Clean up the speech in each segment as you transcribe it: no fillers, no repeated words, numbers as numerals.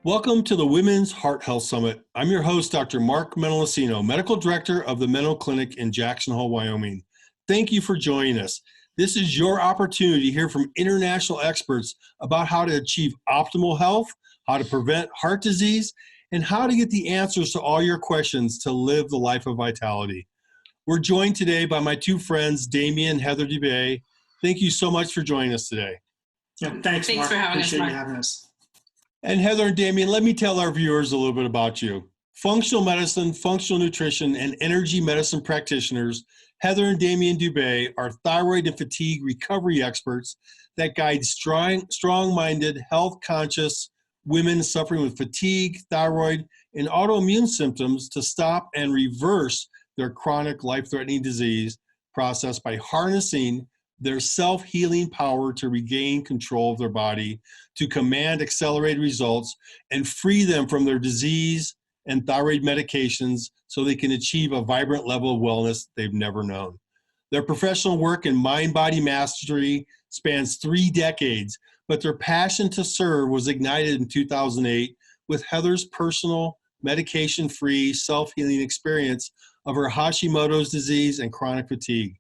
Welcome to the Women's Heart Health Summit. I'm your host, Dr. Mark Menolascino, Medical Director of the Meno Clinic in Jackson Hole, Wyoming. Thank you for joining us. This is your opportunity to hear from international experts about how to achieve optimal health, how to prevent heart disease, and how to get the answers to all your questions to live the life of vitality. We're joined today by my two friends, Damian and Heather Dubé. Thank you so much for joining us today. Yeah, thanks Mark. For having Appreciate us, you having us. And Heather and Damian, let me tell our viewers a little bit about you. Functional medicine, functional nutrition, and energy medicine practitioners, Heather and Damian Dubé are thyroid and fatigue recovery experts that guide strong-minded, health-conscious women suffering with fatigue, thyroid, and autoimmune symptoms to stop and reverse their chronic life-threatening disease process by harnessing their self-healing power to regain control of their body, to command accelerated results, and free them from their disease and thyroid medications so they can achieve a vibrant level of wellness they've never known. Their professional work in mind-body mastery spans 3 decades, but their passion to serve was ignited in 2008 with Heather's personal, medication-free, self-healing experience of her Hashimoto's disease and chronic fatigue.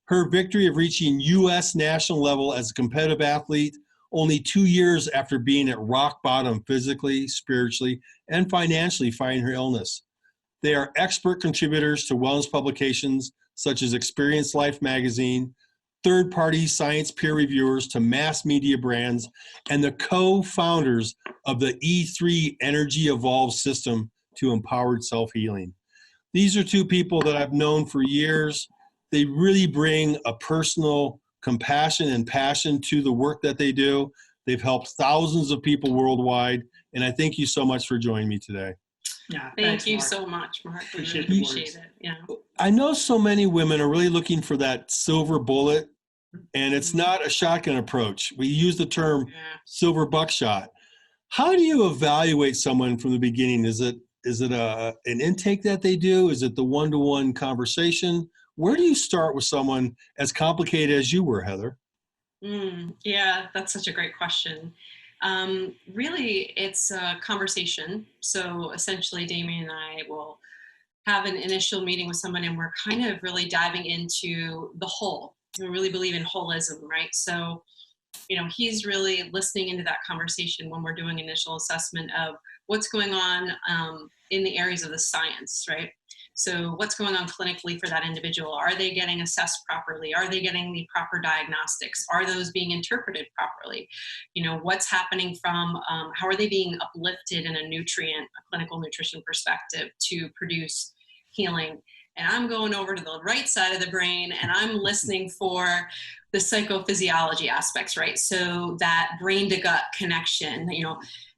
Her victory of reaching U.S. national level as a competitive athlete only 2 years after being at rock bottom physically, spiritually, and financially fighting her illness. They are expert contributors to wellness publications such as Experience Life magazine, third-party science peer reviewers to mass media brands, and the co-founders of the E3 Energy Evolve system to empowered self-healing. These are two people that I've known for years. They really bring a personal compassion and passion to the work that they do. They've helped thousands of people worldwide, and I thank you so much for joining me today. Yeah, Thank you Mark. so much, Mark. We Appreciate really the appreciate words. it. Yeah. I know so many women are really looking for that silver bullet, and it's not a shotgun approach. We use the term silver buckshot. How do you evaluate someone from the beginning? Is it an intake that they do? Is it the one-to-one conversation? Where do you start with someone as complicated as you were, Heather? Yeah, that's such a great question. Really, it's a conversation. So essentially, Damian and I will have an initial meeting with someone, and we're kind of really diving into the whole. We really believe in holism, right? So, he's really listening into that conversation when we're doing initial assessment of what's going on in the areas of the science, right? So what's going on clinically for that individual? Are they getting assessed properly? Are they getting the proper diagnostics? Are those being interpreted properly? What's happening from, how are they being uplifted in a clinical nutrition perspective to produce healing? And I'm going over to the right side of the brain and I'm listening for the psychophysiology aspects, right? So that brain to gut connection,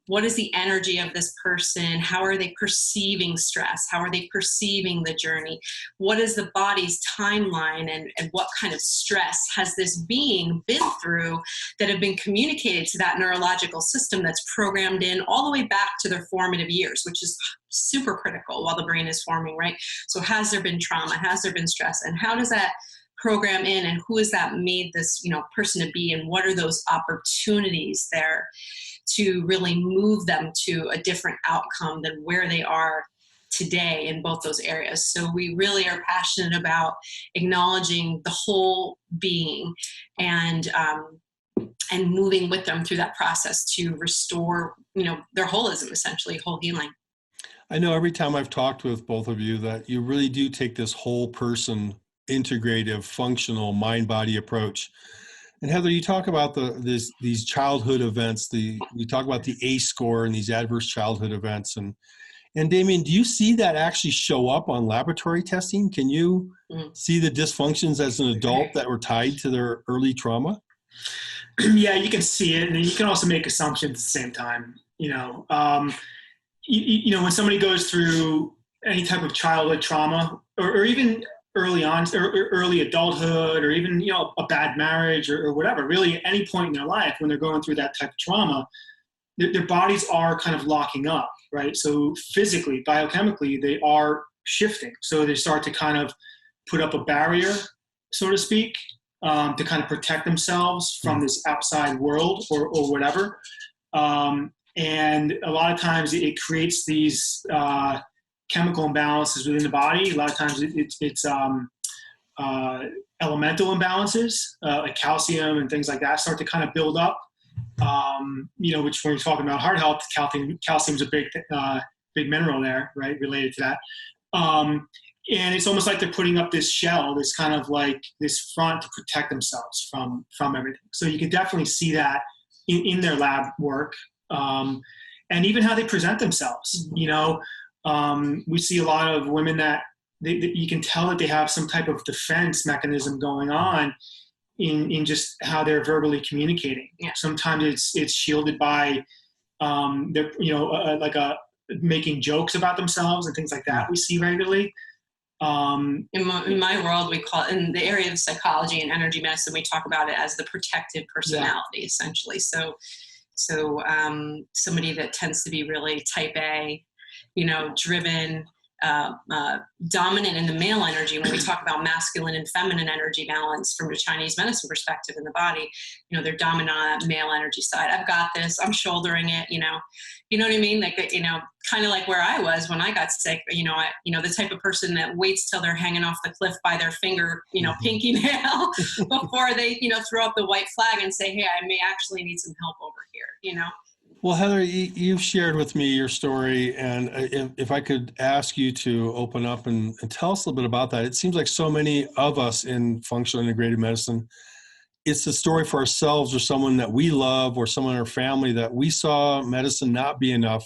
what is the energy of this person? How are they perceiving stress? How are they perceiving the journey? What is the body's timeline and what kind of stress has this being been through that have been communicated to that neurological system that's programmed in all the way back to their formative years, which is super critical while the brain is forming, right? So has there been trauma? Has there been stress? And how does that program in, and who has that made this person to be, and what are those opportunities there to really move them to a different outcome than where they are today in both those areas. So we really are passionate about acknowledging the whole being and moving with them through that process to restore their holism, essentially whole healing. I know every time I've talked with both of you that you really do take this whole person integrative, functional, mind-body approach. And Heather, you talk about these childhood events. You talk about the ACE score and these adverse childhood events. And Damian, do you see that actually show up on laboratory testing? Can you see the dysfunctions as an adult that were tied to their early trauma? Yeah, you can see it, and you can also make assumptions at the same time. When somebody goes through any type of childhood trauma, or even early on, or early adulthood, or even a bad marriage, or whatever, really at any point in their life when they're going through that type of trauma, their bodies are kind of locking up, right? So physically, biochemically, they are shifting. So they start to kind of put up a barrier, so to speak, to kind of protect themselves from this outside world or whatever. And a lot of times it creates these chemical imbalances within the body. A lot of times it's elemental imbalances, like calcium and things like that start to kind of build up. Which when you're talking about heart health, calcium's a big mineral there, right? Related to that. And it's almost like they're putting up this shell, this kind of like this front to protect themselves from everything. So you can definitely see that in their lab work, and even how they present themselves. We see a lot of women that you can tell that they have some type of defense mechanism going on in just how they're verbally communicating. Yeah. Sometimes it's shielded by they're making jokes about themselves and things like that. We see regularly. In my world, we call it, in the area of psychology and energy medicine, we talk about it as the protective personality, essentially. So somebody that tends to be really type A, driven, dominant in the male energy. When we talk about masculine and feminine energy balance from a Chinese medicine perspective in the body, they're dominant on that male energy side. I've got this, I'm shouldering it, you know what I mean? Like, kind of like where I was when I got sick, the type of person that waits till they're hanging off the cliff by their finger, pinky nail before they, throw up the white flag and say, hey, I may actually need some help over here, Well, Heather, you've shared with me your story, and if I could ask you to open up and tell us a little bit about that. It seems like so many of us in functional integrated medicine, it's a story for ourselves or someone that we love or someone in our family that we saw medicine not be enough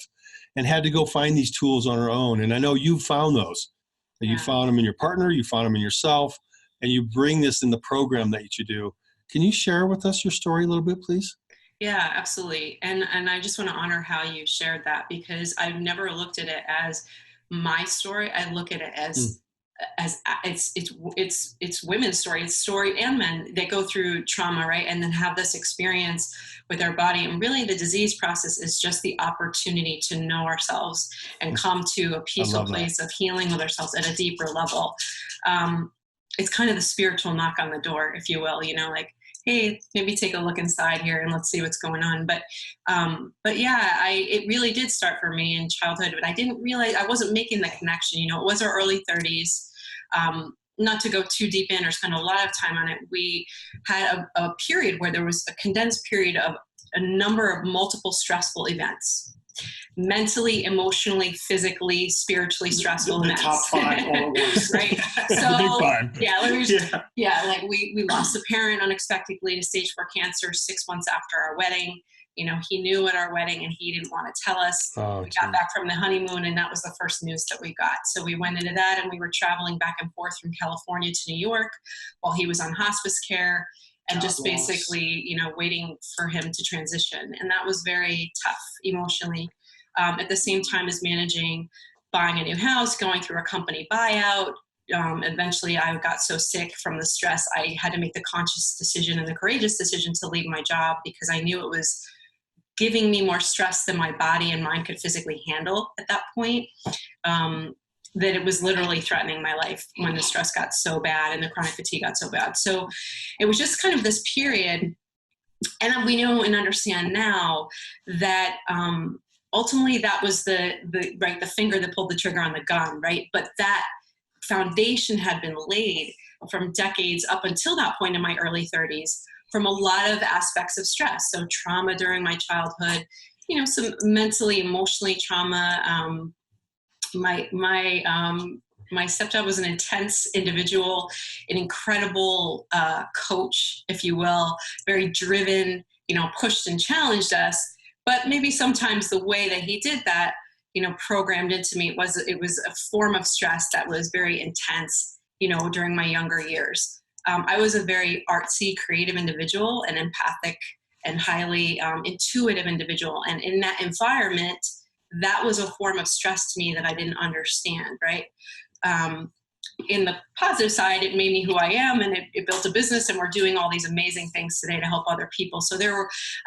and had to go find these tools on our own. And I know you found those. Yeah. You found them in your partner, you found them in yourself, and you bring this in the program that you do. Can you share with us your story a little bit, please? Yeah, absolutely. And I just want to honor how you shared that, because I've never looked at it as my story. I look at it as it's women's story. It's story and men that go through trauma, right? And then have this experience with our body. And really the disease process is just the opportunity to know ourselves and come to a peaceful place of healing with ourselves at a deeper level. It's kind of the spiritual knock on the door, if you will, like, hey, maybe take a look inside here and let's see what's going on. But yeah, it really did start for me in childhood, but I didn't realize, I wasn't making the connection. It was our early 30s. Not to go too deep in or spend a lot of time on it, we had a period where there was a condensed period of a number of multiple stressful events. Mentally, emotionally, physically, spiritually stressful events. The top 5 all at once. Right. So like we lost a parent unexpectedly to stage 4 cancer 6 months after our wedding. He knew at our wedding and he didn't want to tell us. We got back from the honeymoon and that was the first news that we got. So we went into that and we were traveling back and forth from California to New York while he was on hospice care. And just basically, waiting for him to transition. And that was very tough emotionally. At the same time as buying a new house, going through a company buyout. Eventually I got so sick from the stress, I had to make the conscious decision and the courageous decision to leave my job, because I knew it was giving me more stress than my body and mind could physically handle at that point. That it was literally threatening my life when the stress got so bad and the chronic fatigue got so bad. So it was just kind of this period. And we know and understand now that ultimately that was the finger that pulled the trigger on the gun, right? But that foundation had been laid from decades up until that point in my early 30s from a lot of aspects of stress. So trauma during my childhood, some mentally, emotionally trauma. My stepdad was an intense individual, an incredible coach, if you will, very driven, pushed and challenged us. But maybe sometimes the way that he did that, programmed into me, it was a form of stress that was very intense, during my younger years. I was a very artsy, creative individual, an empathic and highly intuitive individual. And in that environment, that was a form of stress to me that I didn't understand, right? In the positive side, it made me who I am, and it built a business, and we're doing all these amazing things today to help other people. So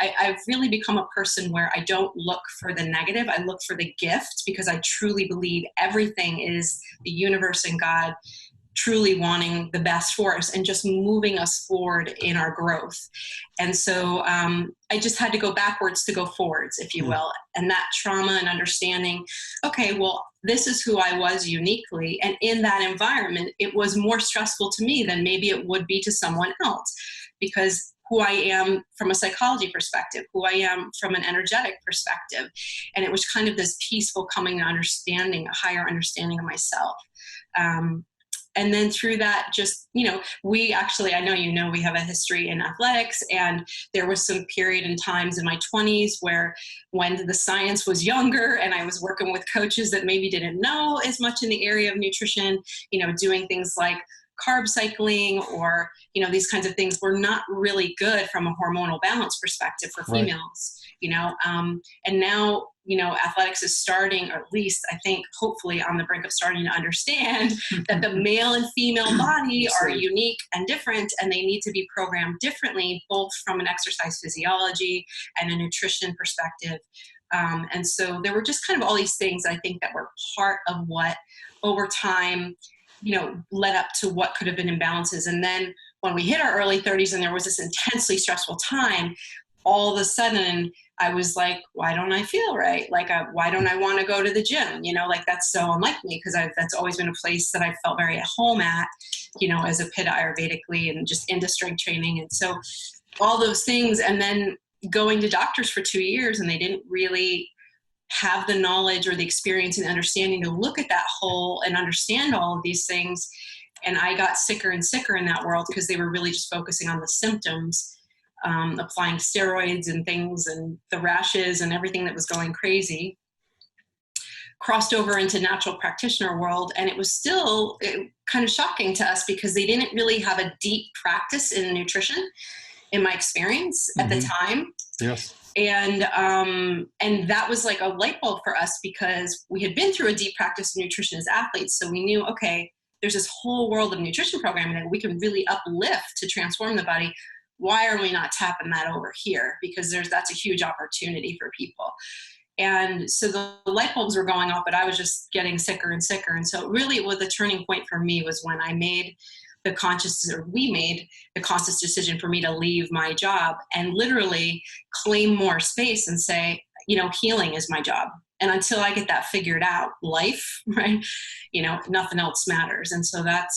I've really become a person where I don't look for the negative, I look for the gift, because I truly believe everything is the universe and God truly wanting the best for us and just moving us forward in our growth. And so I just had to go backwards to go forwards, if you will. And that trauma and understanding, okay, well, this is who I was uniquely. And in that environment, it was more stressful to me than maybe it would be to someone else, because who I am from a psychology perspective, who I am from an energetic perspective. And it was kind of this peaceful coming to understanding, a higher understanding of myself. And then through that, just, you know, we actually, I know, you know, we have a history in athletics, and there was some period in times in my 20s where when the science was younger and I was working with coaches that maybe didn't know as much in the area of nutrition, you know, doing things like carb cycling or, you know, these kinds of things were not really good from a hormonal balance perspective for females, you know, and now, you know, athletics is starting, or at least I think hopefully on the brink of starting to understand that the male and female body are unique and different, and they need to be programmed differently, both from an exercise physiology and a nutrition perspective. And so there were just kind of all these things I think that were part of what over time, you know, led up to what could have been imbalances. And then when we hit our early 30s and there was this intensely stressful time, all of a sudden I was like, why don't I feel right? Like, why don't I want to go to the gym? You know, like that's so unlike me, because that's always been a place that I felt very at home at, you know, as a Pitta Ayurvedically and just into strength training. And so all those things, and then going to doctors for 2 years, and they didn't really have the knowledge or the experience and understanding to look at that whole and understand all of these things. And I got sicker and sicker in that world because they were really just focusing on the symptoms, applying steroids and things and the rashes and everything that was going crazy. Crossed over into natural practitioner world, and it was still kind of shocking to us because they didn't really have a deep practice in nutrition, in my experience at the time. Yes. And that was like a light bulb for us, because we had been through a deep practice of nutrition as athletes. So we knew, okay, there's this whole world of nutrition programming that we can really uplift to transform the body. Why are we not tapping that over here? Because that's a huge opportunity for people. And so the light bulbs were going off, but I was just getting sicker and sicker. And so really what the turning point for me was when I made we made the conscious decision for me to leave my job and literally claim more space and say, you know, healing is my job. And until I get that figured out, life, right, you know, nothing else matters. And so that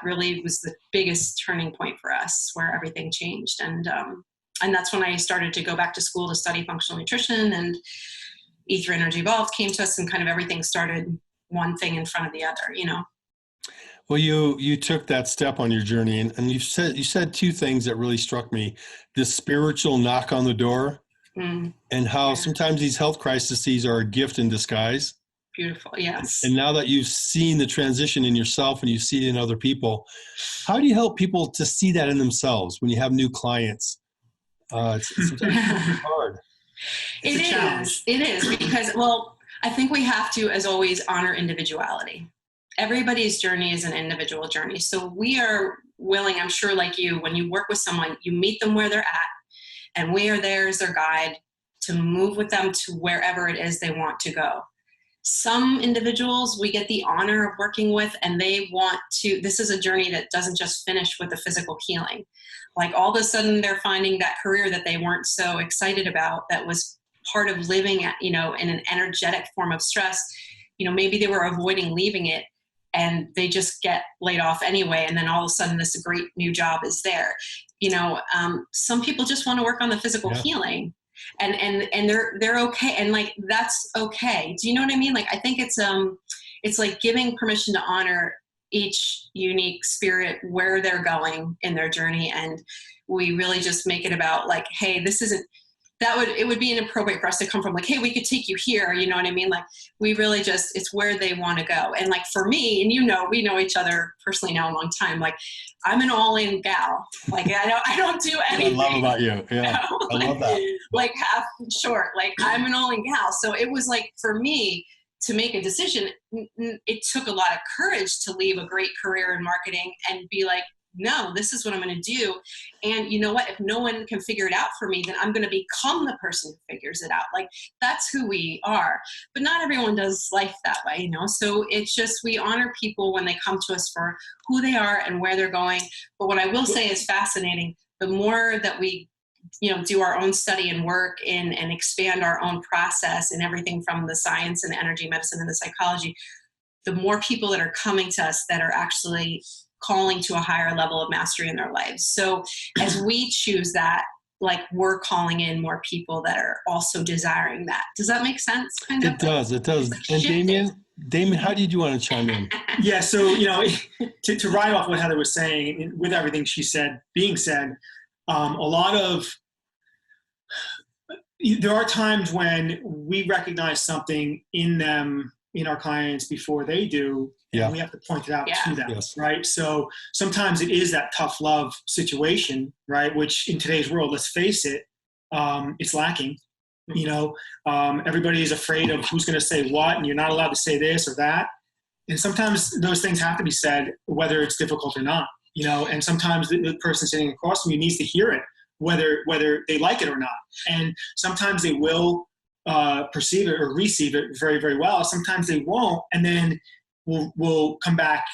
really was the biggest turning point for us, where everything changed. And that's when I started to go back to school to study functional nutrition, and Ether Energy Evolved came to us, and kind of everything started one thing in front of the other, you know. Well, you took that step on your journey, and you said two things that really struck me: this spiritual knock on the door, and how sometimes these health crises are a gift in disguise. Beautiful, yes. And now that you've seen the transition in yourself and you see it in other people, how do you help people to see that in themselves when you have new clients? It's sometimes hard. It is because, well, I think we have to, as always, honor individuality. Everybody's journey is an individual journey. So we are willing, I'm sure like you, when you work with someone, you meet them where they're at, and we are there as their guide to move with them to wherever it is they want to go. Some individuals we get the honor of working with, and they want to, this is a journey that doesn't just finish with the physical healing. Like all of a sudden they're finding that career that they weren't so excited about, that was part of living at, you know, in an energetic form of stress. You know, maybe they were avoiding leaving it, and they just get laid off anyway. And then all of a sudden this great new job is there. You know, some people just want to work on the physical healing, and they're okay. And like, that's okay. Do you know what I mean? Like, I think it's like giving permission to honor each unique spirit where they're going in their journey. And we really just make it about like, hey, this isn't, it would be inappropriate for us to come from like, hey, we could take you here. You know what I mean? Like, we really just, it's where they want to go. And like for me, and you know, we know each other personally now a long time. Like, I'm an all-in gal. Like, I don't do anything. I love about you. Yeah, you know? I love that. Like half short. Like, I'm an all-in gal. So it was like, for me to make a decision, it took a lot of courage to leave a great career in marketing and be like, no, this is what I'm going to do. And you know what? If no one can figure it out for me, then I'm going to become the person who figures it out. Like, that's who we are. But not everyone does life that way, you know? So it's just, we honor people when they come to us for who they are and where they're going. But what I will say is fascinating. The more that we, you know, do our own study and work in and expand our own process and everything from the science and energy medicine and the psychology, the more people that are coming to us that are actually calling to a higher level of mastery in their lives. So as we choose that, like, we're calling in more people that are also desiring that. Does that make sense? Kind of? It does. It does. And Damian, how did you want to chime in? Yeah. So, you know, to ride off what Heather was saying, with everything she said being said, there are times when we recognize something in them, in our clients, before they do, and we have to point it out to them, right? So sometimes it is that tough love situation, right? Which in today's world, let's face it, it's lacking. You know, everybody is afraid of who's going to say what, and you're not allowed to say this or that. And sometimes those things have to be said, whether it's difficult or not, you know, and sometimes the person sitting across from you needs to hear it, whether they like it or not. And sometimes they will perceive it or receive it very, very well. Sometimes they won't. And then we'll come back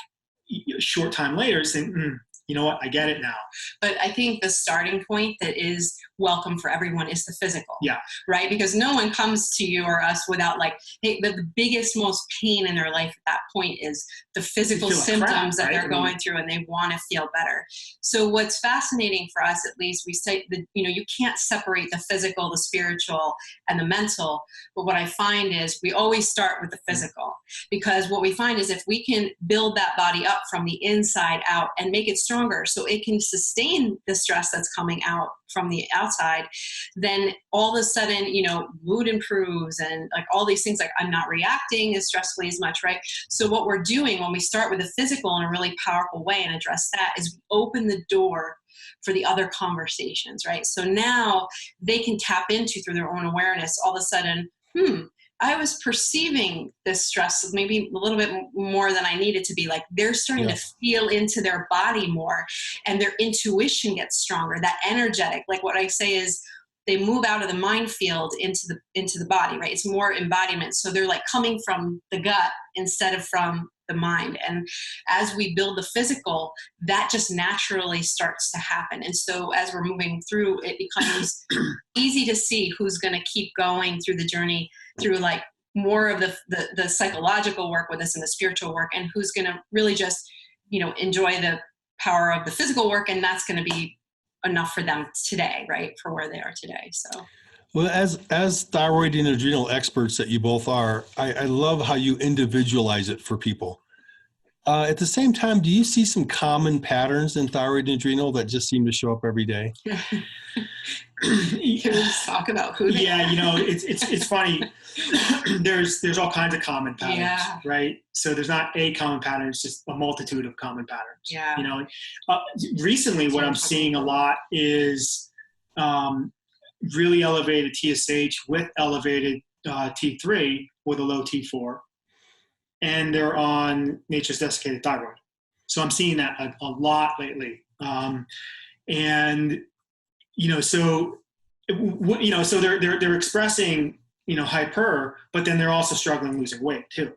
a short time later saying, you know what, I get it now. But I think the starting point that is welcome for everyone is the physical. Yeah. Right? Because no one comes to you or us without, like, hey, the biggest, most pain in their life at that point is the physical symptoms that they're going through, and they want to feel better. So what's fascinating for us, at least, we say that, you know, you can't separate the physical, the spiritual, and the mental. But what I find is we always start with the physical, because what we find is if we can build that body up from the inside out and make it stronger so it can sustain the stress that's coming out from the outside, then all of a sudden, you know, mood improves and like all these things, like I'm not reacting as stressfully as much, right? So what we're doing when we start with the physical in a really powerful way and address that is we open the door for the other conversations, right? So now they can tap into, through their own awareness, all of a sudden, I was perceiving this stress maybe a little bit more than I needed to be. Like, they're starting to feel into their body more, and their intuition gets stronger, that energetic. Like, what I say is they move out of the mind field into the body, right? It's more embodiment. So they're like coming from the gut instead of from the mind. And as we build the physical, that just naturally starts to happen. And so as we're moving through, it becomes easy to see who's going to keep going through the journey, through like more of the psychological work with us and the spiritual work, and who's going to really just, you know, enjoy the power of the physical work. And that's going to be enough for them today, right? For where they are today. So. Well, as thyroid and adrenal experts that you both are, I love how you individualize it for people. At the same time, do you see some common patterns in thyroid and adrenal that just seem to show up every day? Can we just talk about who they are? You know, it's funny. There's all kinds of common patterns, right? So there's not a common pattern, it's just a multitude of common patterns. Yeah. You know, recently what I'm seeing a lot is really elevated TSH with elevated T3 with a low T4, and they're on nature's desiccated thyroid. So I'm seeing that a lot lately. And you know, so they're expressing, you know, hyper, but then they're also struggling losing weight too,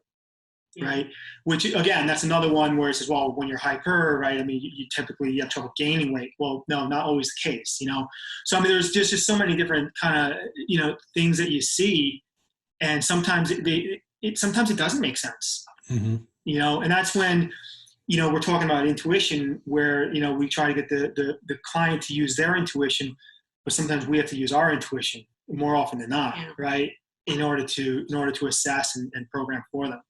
right? Which again, that's another one where it says, well, when you're hyper, right? I mean, you typically have trouble gaining weight. Well, no, not always the case, you know. So I mean, there's just so many different kind of, you know, things that you see, and sometimes sometimes it doesn't make sense, you know, and that's when, you know, we're talking about intuition, where, you know, we try to get the client to use their intuition, but sometimes we have to use our intuition more often than not, right? In order to assess and program for them.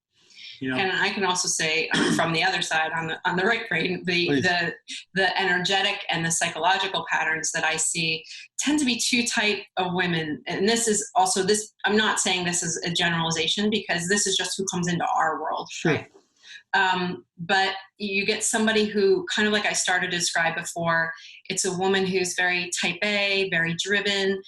You know? And I can also say from the other side, on the right brain, the energetic and the psychological patterns that I see tend to be two type of women. And this is also this, I'm not saying this is a generalization, because this is just who comes into our world. Sure. Right? But you get somebody who, kind of like I started to describe before, it's a woman who's very type A, very driven,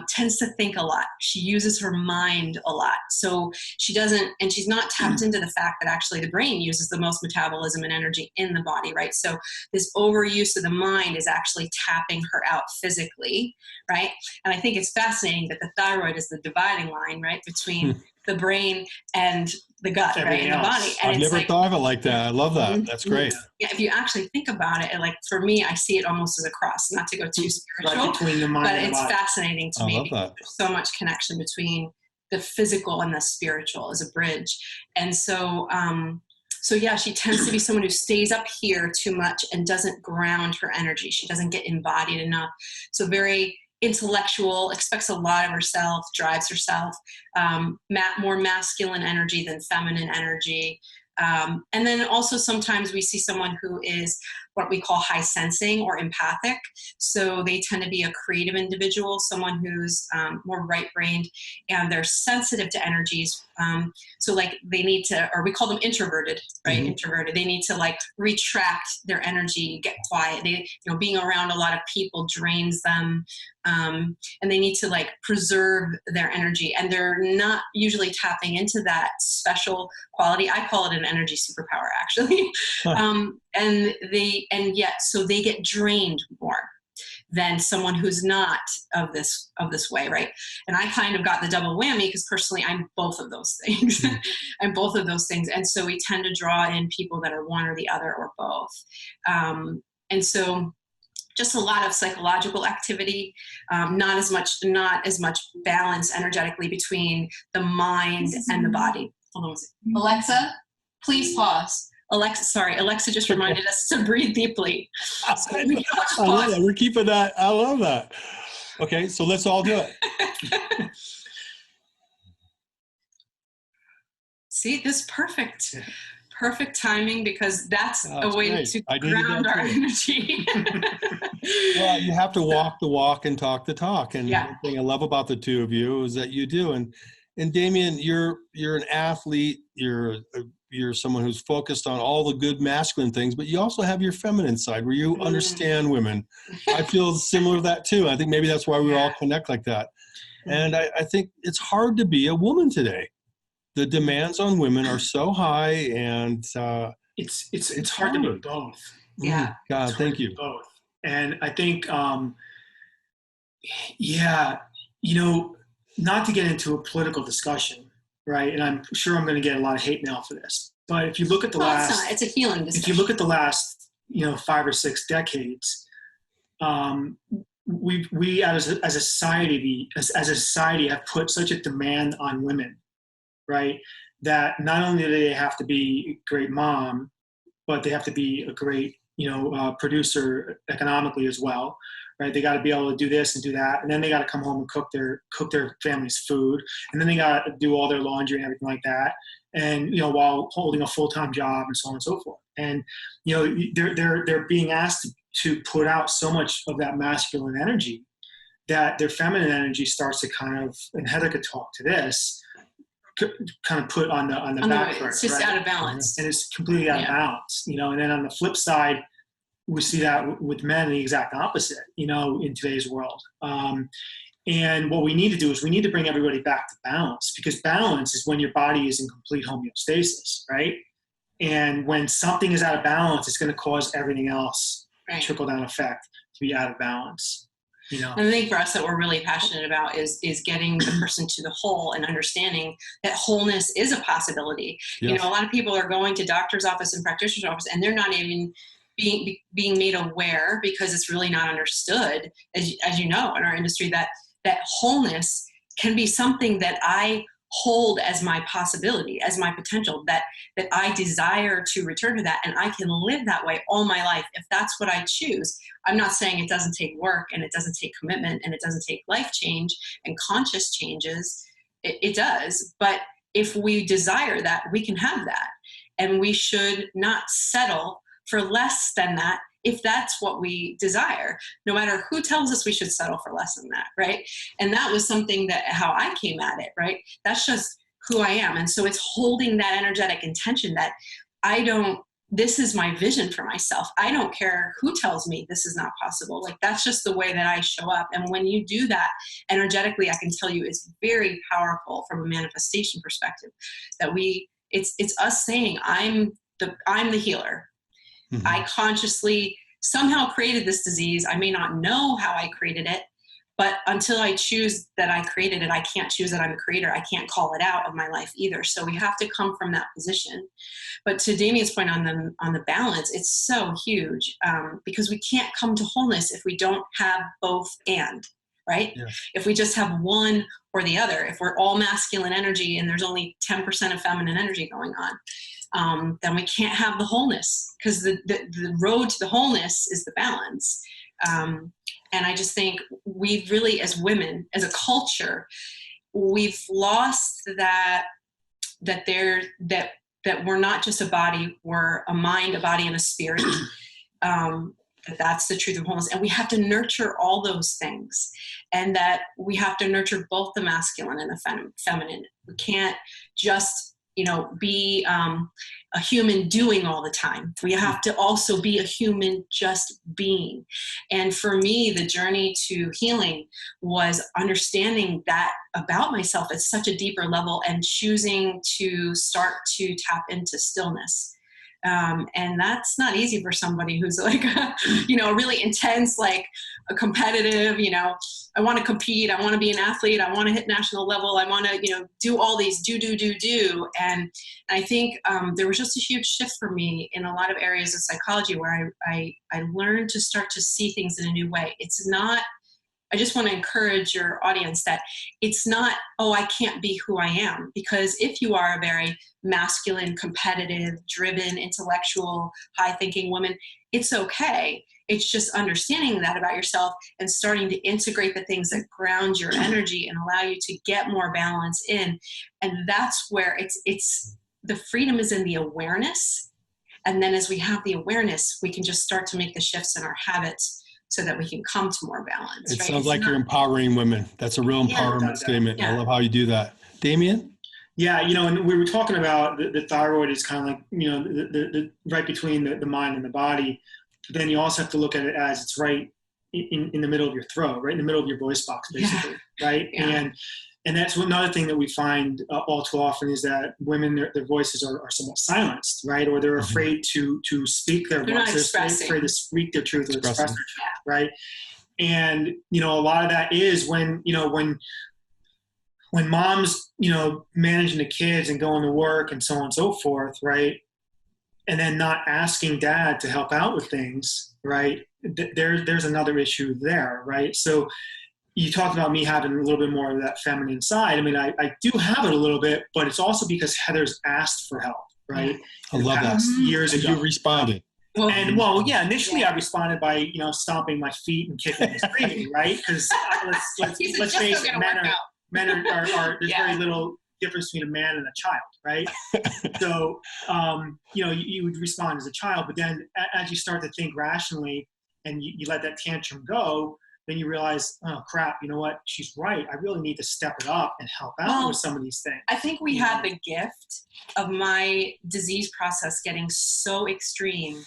tends to think a lot. She uses her mind a lot. So she doesn't, and she's not tapped into the fact that actually the brain uses the most metabolism and energy in the body, right? So this overuse of the mind is actually tapping her out physically, right? And I think it's fascinating that the thyroid is the dividing line, right, between the brain and the gut, right, in the body. And I've never thought of it like that. I love that. That's great. Yeah, if you actually think about it, and like for me, I see it almost as a cross, not to go too spiritual, Right between the mind but and the it's body. fascinating to I me love because that. there's so much connection between the physical and the spiritual as a bridge. And so, so yeah, she tends to be someone who stays up here too much and doesn't ground her energy. She doesn't get embodied enough. So very intellectual, expects a lot of herself, drives herself, more masculine energy than feminine energy. And then also sometimes we see someone who is what we call high sensing or empathic. So they tend to be a creative individual, someone who's more right-brained, and they're sensitive to energies. So like they need to, or we call them introverted, right? Mm-hmm. Introverted. They need to like retract their energy, get quiet. They, being around a lot of people drains them. And they need to like preserve their energy, and they're not usually tapping into that special quality. I call it an energy superpower, actually. And yet, so they get drained more than someone who's not of this way, right? And I kind of got the double whammy because personally, I'm both of those things. I'm both of those things, and so we tend to draw in people that are one or the other or both. And so, just a lot of psychological activity, not as much balance energetically between the mind and the body. Hold on a second. Alexa, please pause. Alexa just reminded us to breathe deeply. So we can just I love pause. that. We're keeping that. I love that. Okay, so let's all do it. See, this is perfect. Perfect timing, because that's Oh, a that's way great. to I needed ground that our too. energy. Well, you have to walk the walk and talk the talk. And Yeah. one thing I love about the two of you is that you do. And Damian, you're an athlete. You're someone who's focused on all the good masculine things, but you also have your feminine side where you understand women. I feel similar to that too. I think maybe that's why we all connect like that. And I think it's hard to be a woman today. The demands on women are so high, and it's hard to be both. Yeah. God, thank you. Both. And I think, not to get into a political discussion, right? And I'm sure I'm going to get a lot of hate mail for this. But if you look at the last, it's a healing discussion. if you look at the last, 5 or 6 decades, we as a society have put such a demand on women, right? That not only do they have to be a great mom, but they have to be a great, producer economically as well, right? They got to be able to do this and do that, and then they got to come home and cook their family's food, and then they got to do all their laundry and everything like that, and while holding a full-time job and so on and so forth. And they're being asked to put out so much of that masculine energy that their feminine energy starts to kind of, and Heather could talk to this, kind of put on the back burner. It's just right? out of balance. And it's completely out of balance, and then on the flip side, we see that with men, the exact opposite, in today's world. And what we need to do is we need to bring everybody back to balance, because balance is when your body is in complete homeostasis, right? And when something is out of balance, it's going to cause everything else, trickle down effect, to be out of balance. And I think for us, that we're really passionate about is getting the person to the whole and understanding that wholeness is a possibility. Yes. A lot of people are going to doctor's office and practitioner's office, and they're not even being made aware, because it's really not understood, as you know, in our industry, that wholeness can be something that I hold as my possibility, as my potential, that I desire to return to that, and I can live that way all my life if that's what I choose. I'm not saying it doesn't take work, and it doesn't take commitment, and it doesn't take life change and conscious changes. It does, but if we desire that, we can have that, and we should not settle for less than that if that's what we desire, no matter who tells us we should settle for less than that, right? And that was something that how I came at it, right? That's just who I am. And so it's holding that energetic intention that I don't this is my vision for myself. I don't care who tells me this is not possible. Like, that's just the way that I show up. And when you do that energetically, I can tell you it's very powerful from a manifestation perspective, that it's us saying, I'm the healer. Mm-hmm. I consciously somehow created this disease. I may not know how I created it, but until I choose that I created it, I can't choose that I'm a creator. I can't call it out of my life either. So we have to come from that position. But to Damian's point on the balance, it's so huge, because we can't come to wholeness if we don't have both and, right? Yes. If we just have one or the other, if we're all masculine energy and there's only 10% of feminine energy going on, then we can't have the wholeness, because the road to the wholeness is the balance. And I just think we've really, as women, as a culture, we've lost that we're not just a body, we're a mind, a body, and a spirit. That's the truth of wholeness. And we have to nurture all those things. And that we have to nurture both the masculine and the feminine. We can't just, be a human doing all the time. We have to also be a human just being. And for me, the journey to healing was understanding that about myself at such a deeper level and choosing to start to tap into stillness. And that's not easy for somebody who's like, really intense, like a competitive, I want to compete. I want to be an athlete. I want to hit national level. I want to, do all these do. And I think there was just a huge shift for me in a lot of areas of psychology where I learned to start to see things in a new way. It's not, I just want to encourage your audience that it's not, I can't be who I am. Because if you are a very masculine, competitive, driven, intellectual, high-thinking woman, it's okay. It's just understanding that about yourself and starting to integrate the things that ground your energy and allow you to get more balance in. And that's where it's the freedom is in the awareness. And then as we have the awareness, we can just start to make the shifts in our habits so that we can come to more balance. It sounds like you're empowering women. That's a real empowerment statement. Yeah. I love how you do that. Damian? Yeah, and we were talking about the thyroid is kind of like, the right between the mind and the body. But then you also have to look at it as it's right in the middle of your throat, right in the middle of your voice box, basically, right? Yeah. And that's another thing that we find all too often is that women, their voices are somewhat silenced, right? Or they're afraid to speak their voices, they're afraid to speak their truth or express their truth, right? And, a lot of that is when mom's, managing the kids and going to work and so on and so forth, right? And then not asking dad to help out with things, right? There's another issue there, right? So you talked about me having a little bit more of that feminine side. I mean, I do have it a little bit, but it's also because Heather's asked for help, right? I love that. Years ago. You responded. Initially I responded by, stomping my feet and kicking and screaming, right? Because let's face it, men are there's very little difference between a man and a child, right? So, you would respond as a child, but then as you start to think rationally and you let that tantrum go, then you realize, oh crap, you know what? She's right. I really need to step it up and help out with some of these things. I think we had the gift of my disease process getting so extreme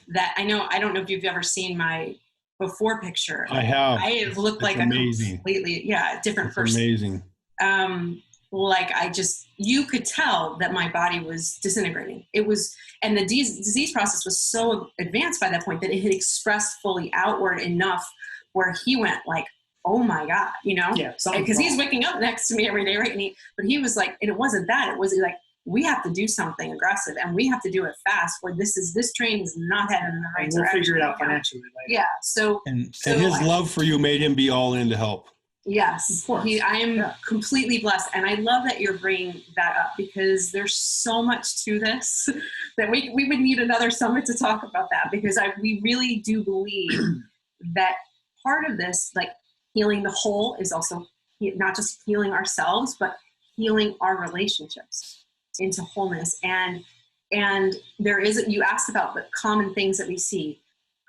that I don't know if you've ever seen my before picture. I have. I have looked like amazing. A completely, different person. Amazing. You could tell that my body was disintegrating. It was, and the disease process was so advanced by that point that it had expressed fully outward enough where he went like, oh my God, because he's waking up next to me every day, right? But he was like, and it wasn't that, it was like, we have to do something aggressive and we have to do it fast, where this train is not headed in the right direction. We'll figure it out financially later. Yeah. So his love for you made him be all in to help. Yes, I am completely blessed. And I love that you're bringing that up, because there's so much to this that we would need another summit to talk about that, because we really do believe that part of this, like healing the whole, is also not just healing ourselves, but healing our relationships into wholeness. And there is, you asked about the common things that we see: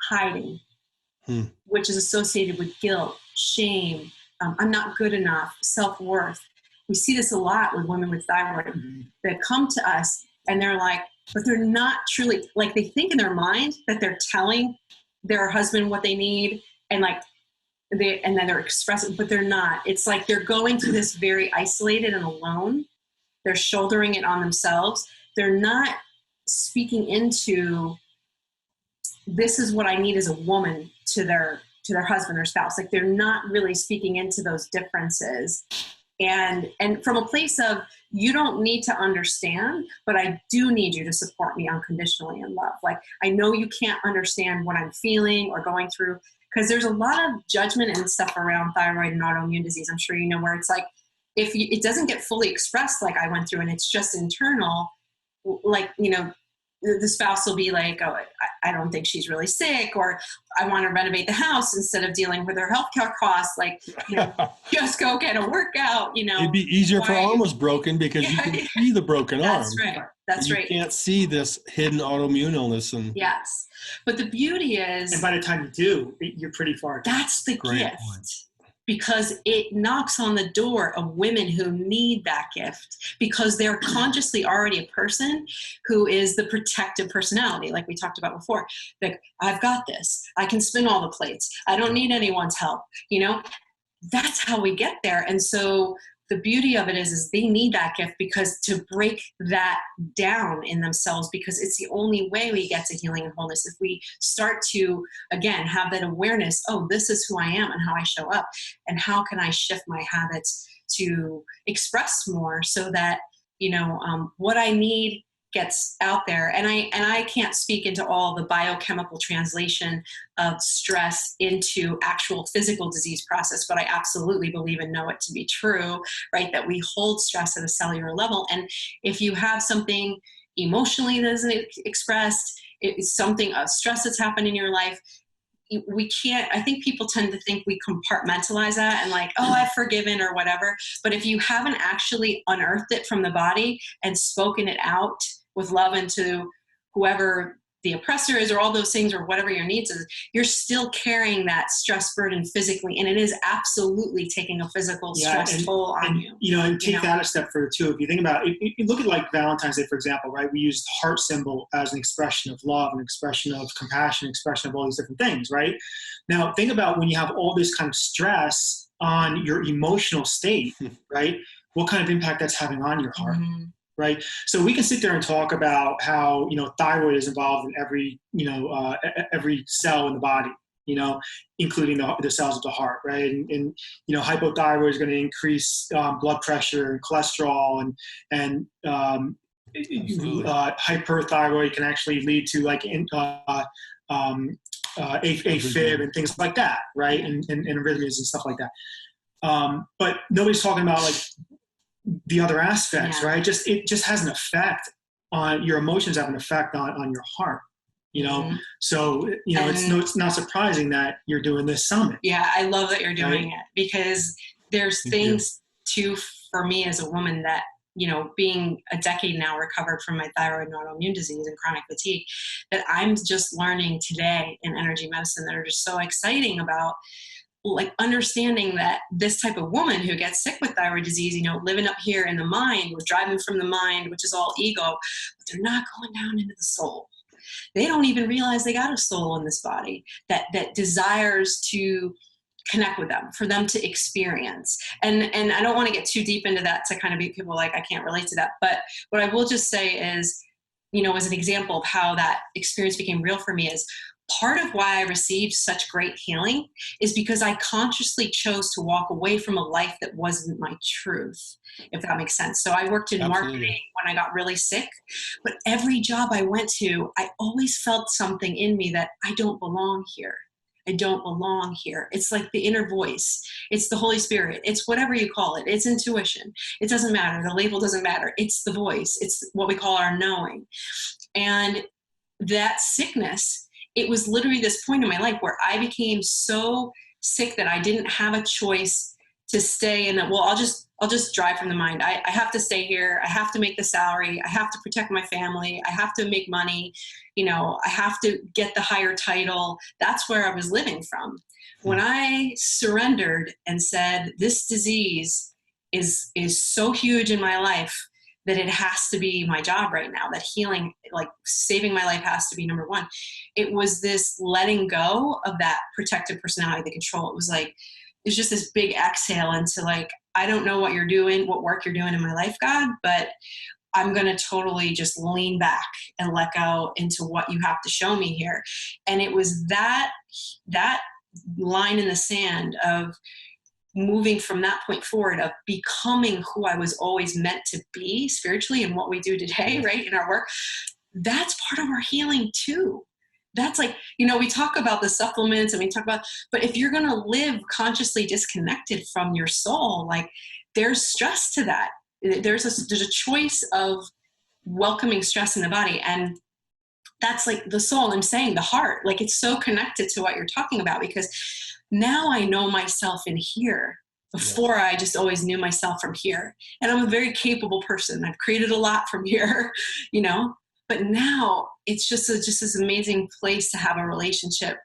hiding, which is associated with guilt, shame, I'm not good enough, self-worth. We see this a lot with women with thyroid that come to us and they're like, but they're not truly, like, they think in their mind that they're telling their husband what they need, and like and then they're expressing, but they're not. It's like they're going through this very isolated and alone. They're shouldering it on themselves. They're not speaking into, this is what I need as a woman, to their husband or spouse. Like, they're not really speaking into those differences. And from a place of, you don't need to understand, but I do need you to support me unconditionally in love. Like, I know you can't understand what I'm feeling or going through, because there's a lot of judgment and stuff around thyroid and autoimmune disease. I'm sure you know, where it's like, if it doesn't get fully expressed like I went through, and it's just internal, like, you know, the spouse will be like, oh, I don't think she's really sick, or I want to renovate the house instead of dealing with her healthcare costs. Like, you know, just go get a workout, you know. It'd be easier if her arm was broken, because you can see the broken arm. That's right. That's right. You can't see this hidden autoimmune illness. And yes. But the beauty is, and by the time you do, you're pretty far. That's the Great gift. point. Because it knocks on the door of women who need that gift, because they're consciously already a person who is the protective personality, like we talked about before. Like, I've got this. I can spin all the plates. I don't need anyone's help. You know, that's how we get there. And so the beauty of it is they need that gift, because to break that down in themselves, because it's the only way we get to healing and wholeness. If we start to, again, have that awareness, oh, this is who I am and how I show up, and how can I shift my habits to express more, so that, you know, what I need gets out there. And I can't speak into all the biochemical translation of stress into actual physical disease process, but I absolutely believe and know it to be true, right? That we hold stress at a cellular level. And if you have something emotionally that isn't expressed, it's something, a stress that's happened in your life, we can't, I think people tend to think we compartmentalize that and like, oh, I've forgiven or whatever. But if you haven't actually unearthed it from the body and spoken it out with love into whoever the oppressor is, or all those things, or whatever your needs is, you're still carrying that stress burden physically. And it is absolutely taking a physical stress toll on you. You know, and take that a step further too. If you think about it, you look at like Valentine's Day, for example, right? We use the heart symbol as an expression of love, an expression of compassion, expression of all these different things, right? Now, think about when you have all this kind of stress on your emotional state, right? What kind of impact that's having on your heart. Mm-hmm. Right. So we can sit there and talk about how, you know, thyroid is involved in every, you know, every cell in the body, you know, including the cells of the heart. Right. And you know, hypothyroid is going to increase blood pressure and cholesterol, and hyperthyroid can actually lead to like AFib and things like that. Right. And arrhythmias and stuff like that. But nobody's talking about like the other aspects, right? It just has an effect on your emotions, have an effect on your heart, you know? Mm-hmm. So, you know, it's not surprising that you're doing this summit. Yeah. I love that you're doing it, because there's things too, for me as a woman, that, you know, being a decade now recovered from my thyroid and autoimmune disease and chronic fatigue, that I'm just learning today in energy medicine that are just so exciting about, like, understanding that this type of woman who gets sick with thyroid disease, you know, living up here in the mind, was driving from the mind, which is all ego, but they're not going down into the soul. They don't even realize they got a soul in this body that desires to connect with them, for them to experience. And I don't want to get too deep into that to kind of make people like, I can't relate to that. But what I will just say is, you know, as an example of how that experience became real for me, is part of why I received such great healing is because I consciously chose to walk away from a life that wasn't my truth, if that makes sense. So I worked in marketing when I got really sick, but every job I went to, I always felt something in me that I don't belong here. I don't belong here. It's like the inner voice. It's the Holy Spirit. It's whatever you call it. It's intuition. It doesn't matter. The label doesn't matter. It's the voice. It's what we call our knowing. And that sickness, it was literally this point in my life where I became so sick that I didn't have a choice to stay in that. Well, I'll just drive from the mind. I have to stay here. I have to make the salary. I have to protect my family. I have to make money. You know, I have to get the higher title. That's where I was living from. When I surrendered and said, this disease is so huge in my life that it has to be my job right now, that healing, like saving my life, has to be number one. It was this letting go of that protective personality, the control. It was like, it's just this big exhale into like, I don't know what you're doing, what work you're doing in my life, God, but I'm going to totally just lean back and let go into what you have to show me here. And it was that line in the sand of moving from that point forward, of becoming who I was always meant to be spiritually and what we do today, right, in our work. That's part of our healing too. That's like, we talk about the supplements and we talk about, but if you're going to live consciously disconnected from your soul, like there's stress to that. There's a choice of welcoming stress in the body. And that's like the soul, I'm saying the heart, like it's so connected to what you're talking about, because now I know myself in here. Before, I just always knew myself from here. And I'm a very capable person. I've created a lot from here, but now it's just this amazing place to have a relationship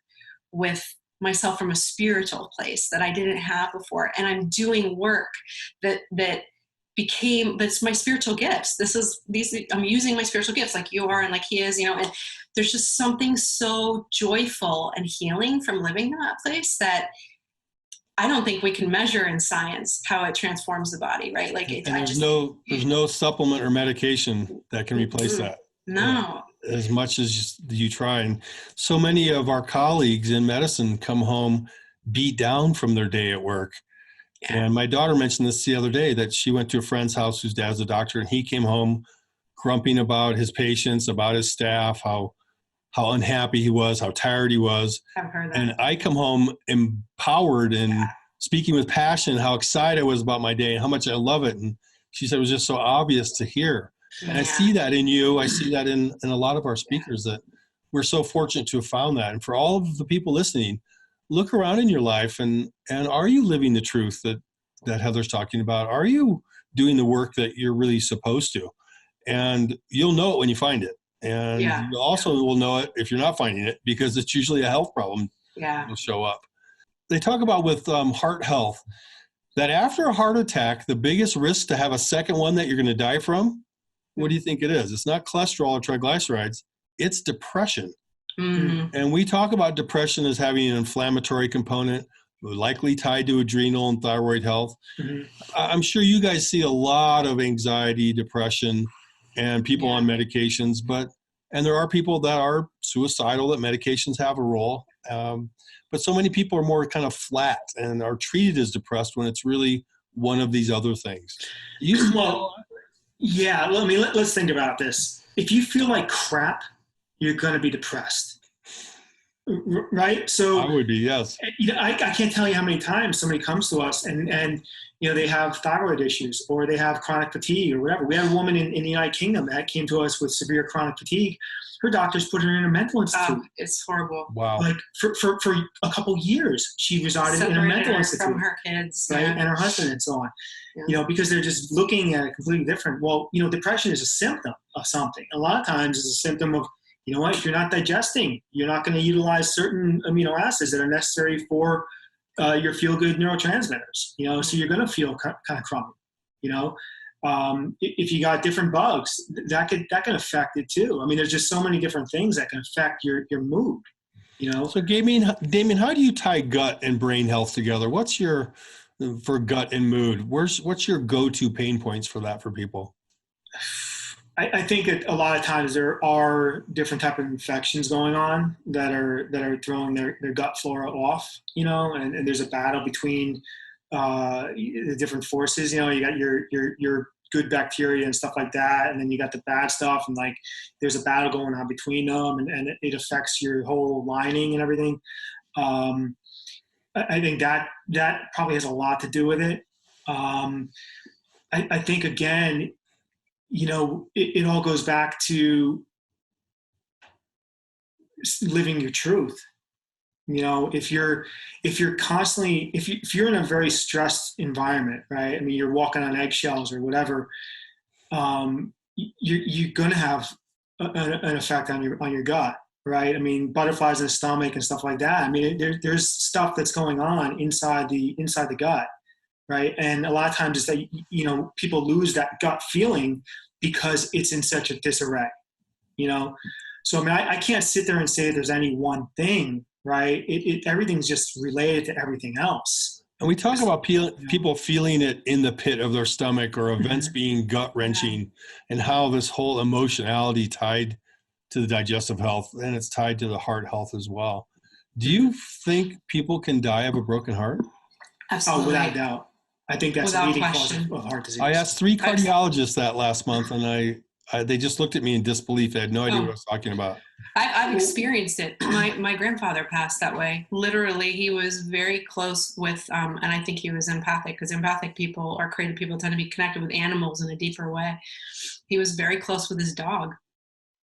with myself from a spiritual place that I didn't have before. And I'm doing work that's my spiritual gifts. I'm using my spiritual gifts like you are and like he is, and there's just something so joyful and healing from living in that place that I don't think we can measure in science how it transforms the body, right? Like there's no supplement or medication that can replace that. No. As much as you try. And so many of our colleagues in medicine come home beat down from their day at work. Yeah. And my daughter mentioned this the other day, that she went to a friend's house whose dad's a doctor, and he came home grumping about his patients, about his staff, how unhappy he was, how tired he was. I've heard that. And I come home empowered and speaking with passion, how excited I was about my day and how much I love it. And she said it was just so obvious to hear. Yeah. And I see that in you. I see that in a lot of our speakers, that we're so fortunate to have found that. And for all of the people listening, look around in your life and are you living the truth that Heather's talking about? Are you doing the work that you're really supposed to? And you'll know it when you find it. And you also will know it if you're not finding it, because it's usually a health problem that will show up. They talk about with heart health that after a heart attack, the biggest risk to have a second one that you're going to die from, what do you think it is? It's not cholesterol or triglycerides. It's depression. Mm-hmm. And we talk about depression as having an inflammatory component, likely tied to adrenal and thyroid health. Mm-hmm. I'm sure you guys see a lot of anxiety, depression, and people on medications, and there are people that are suicidal, that medications have a role. But so many people are more kind of flat and are treated as depressed when it's really one of these other things. Let's think about this. If you feel like crap, you're going to be depressed, right? So I would be, yes. I can't tell you how many times somebody comes to us and they have thyroid issues or they have chronic fatigue or whatever. We had a woman in the United Kingdom that came to us with severe chronic fatigue. Her doctors put her in a mental institute. It's horrible. Wow. Like for a couple years, she resided in a mental institute from her kids, right, and her husband and so on. Yeah. Because they're just looking at it completely different. Well, depression is a symptom of something. A lot of times, it's a symptom of, if you're not digesting, you're not going to utilize certain amino acids that are necessary for your feel-good neurotransmitters. So you're going to feel kind of crummy. If you got different bugs, that can affect it too. I mean, there's just so many different things that can affect your mood. So Damian, how do you tie gut and brain health together? What's for gut and mood? What's your go-to pain points for that for people? I think that a lot of times there are different type of infections going on that are throwing their gut flora off, and there's a battle between the different forces. You got your good bacteria and stuff like that, and then you got the bad stuff, and like there's a battle going on between them, and it affects your whole lining and everything. I think that probably has a lot to do with it. I think again, it all goes back to living your truth. If you're constantly, if you're in a very stressed environment, right? I mean, you're walking on eggshells or whatever, you're going to have an effect on your gut, right? I mean, butterflies in the stomach and stuff like that. I mean, there's stuff that's going on inside the gut, right? And a lot of times it's that, people lose that gut feeling because it's in such a disarray, you know? So, I mean, I can't sit there and say there's any one thing, right? Everything's just related to everything else. And we talk about people feeling it in the pit of their stomach or events being gut-wrenching, and how this whole emotionality tied to the digestive health, and it's tied to the heart health as well. Do you think people can die of a broken heart? Absolutely. Oh, without doubt. I think that's Without a leading question. cause of heart disease. I asked 3 cardiologists that last month, and they just looked at me in disbelief. They had no idea what I was talking about. I've experienced it. My grandfather passed that way. Literally, he was very close with, and I think he was empathic, because empathic people or creative people tend to be connected with animals in a deeper way. He was very close with his dog.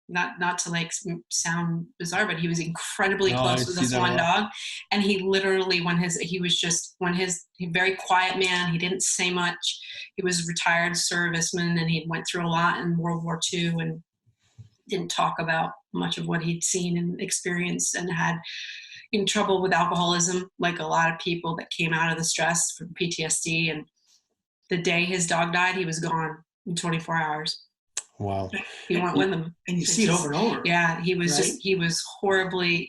Not to like sound bizarre, but he was incredibly close with this one dog. And he literally, he was very quiet man. He didn't say much. He was a retired serviceman, and he went through a lot in World War II and didn't talk about much of what he'd seen and experienced, and had in trouble with alcoholism, like a lot of people that came out of the stress from PTSD. And the day his dog died, he was gone in 24 hours. Wow. He went with him. And you see it over and over. Yeah, he was he was horribly,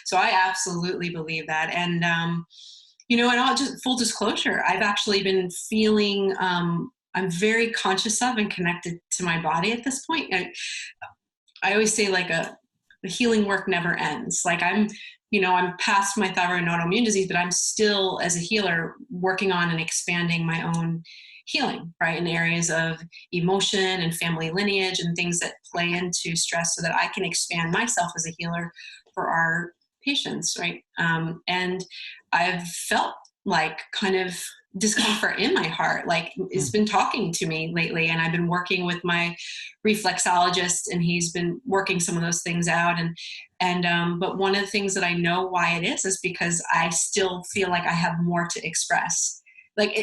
so I absolutely believe that. And, and I'll just, full disclosure, I've actually been feeling, I'm very conscious of and connected to my body at this point. I always say like the healing work never ends. Like I'm past my thyroid and autoimmune disease, but I'm still, as a healer, working on and expanding my own healing, right, in areas of emotion and family lineage and things that play into stress, so that I can expand myself as a healer for our patients, right? And I've felt like kind of discomfort in my heart, like it's been talking to me lately, and I've been working with my reflexologist, and he's been working some of those things out. But one of the things that I know why it is because I still feel like I have more to express. Like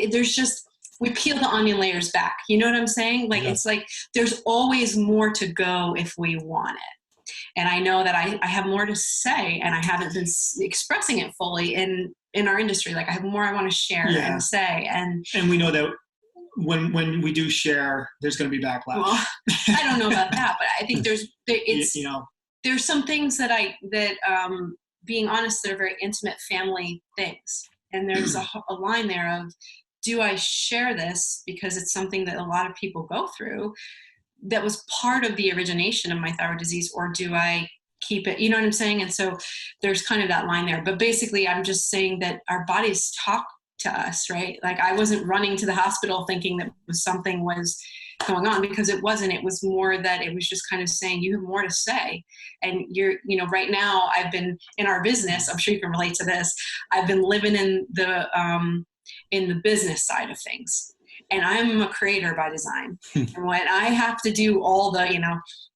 we peel the onion layers back. You know what I'm saying? Like, It's like there's always more to go if we want it. And I know that I have more to say, and I haven't been expressing it fully in our industry. Like I have more I want to share and say. And we know that when we do share, there's going to be backlash. Well, I don't know about that, but I think there's some things that being honest, that are very intimate family things. And there's a line there of, do I share this because it's something that a lot of people go through that was part of the origination of my thyroid disease, or do I keep it? You know what I'm saying? And so there's kind of that line there. But basically, I'm just saying that our bodies talk to us, right? Like I wasn't running to the hospital thinking that something was going on, because it wasn't. It was more that it was just kind of saying, you have more to say. And right now I've been in our business, I'm sure you can relate to this. I've been living in the business side of things. And I'm a creator by design. And when I have to do all the,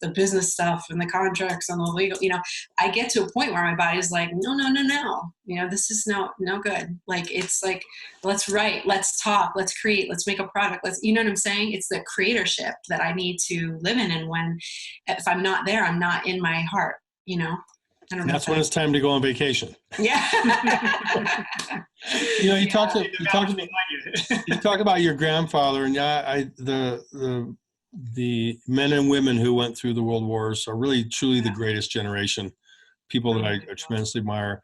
the business stuff and the contracts and the legal, I get to a point where my body's like, no, this is no good. Like, it's like, let's write, let's talk, let's create, let's make a product. You know what I'm saying? It's the creatorship that I need to live in. And if I'm not there, I'm not in my heart, That's when it's time to go on vacation. Yeah. You talk about your grandfather, and the men and women who went through the world wars are really truly the greatest generation, people that I tremendously admire.